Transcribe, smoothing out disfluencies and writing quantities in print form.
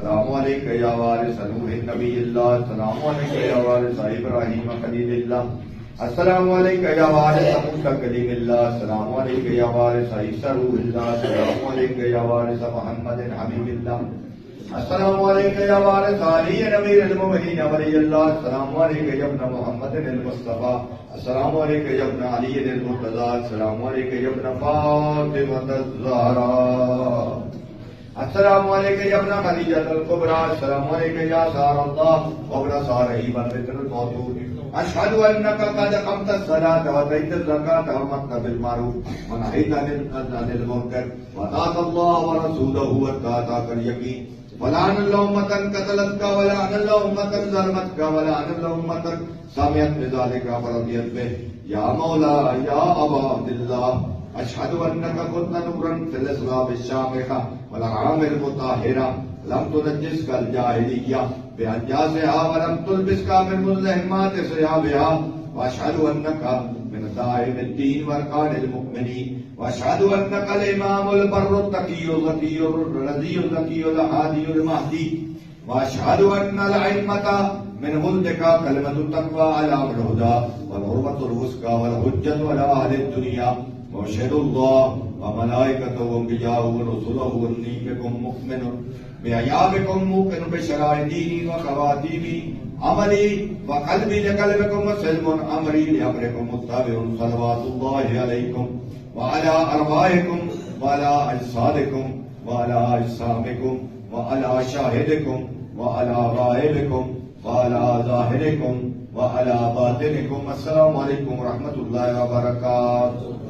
सलामु अलैका या वारिस नूह नबील्लाह, सलामु अलैका या वारिस इब्राहीम खलीलिल्लाह, अस्सलामु अलैका या वारिस मूसा कलीमिल्लाह, अस्सलामु अलैका या वारिस ईसा रूहुल्लाह, अस्सलामु अलैका या वारिस मुहम्मदिन हबीबिल्लाह, अस्सलामु अलैका या वारिस अली अमीरुल मोमिनीन वलियल्लाह, अस्सलामु अलैका या इब्न मुहम्मदिन अल मुस्तफा, अस्सलामु अलैका या इब्न अली अल मुर्तज़ा, अस्सलामु अलैका या इब्न फातिमा ज़हरा, अस्सलामु अलैका या इब्न खदीजा अल कुबरा, अस्सलामु अलैका या सारल्लाह व इब्न सारही व बिल मौजूद, अशहदु अन्नका क़द क़मता सलात व अतैता ज़कात व अमरता बिल मारूफ व नहैता अनिल मुनकर व अताअत अल्लाह व रसूलहु व अताअकल यकीन, वलान अल्लाह उम्मतन कतलतका वलान अल्लाह उम्मतन ज़लमतका वलान अल्लाह उम्मतन सामियत बिज़ालिका फरदियत बे, या मौला या अबा अब्दुल्लाह, अशहदु अन्नका कुन्ता नूरन फिल इस्लाम शामिखा वल आमिल मुताहिरा, लम तुनज्जिसका अल जाहिलिया बिअंजासिहा व लम तुलबिसका मिन मुज़लहिमात सियाबिहा, व अशहदु अन्नका मिन दाइमिद्दीन व अरकानिल मुमिनीन, व अशहदु अन्नका अल इमामुल बर्रुत तकियुल ज़कियुर रज़ियुल ज़कियुल हादियुल महदी, व अशहदु अन्नल अइम्मता min mulka kalimatu taqwa ala al-huda wal urwatul wuska wal hujjatu ala ahli ad-dunya wa shahidullah wa malaikatahu wa anbiya'uhu wa rusuluhu annakum mu'minun bi ayabikum mu'minun bi shara'ihi wa khawatimi amali wa qalbi li qalbikum wa salmun amri li amrikum muttabi'un salawatullahi alaykum wa ala arwahikum wa ala ajsadikum wa ala ajsamikum wa ala shahidikum wa ala ghaibikum वाला ज़ाहिरिकुम व अला बातिनिकुम। अस्सलामु अलैकुम व रहमतुल्लाहि व बरकातुहू।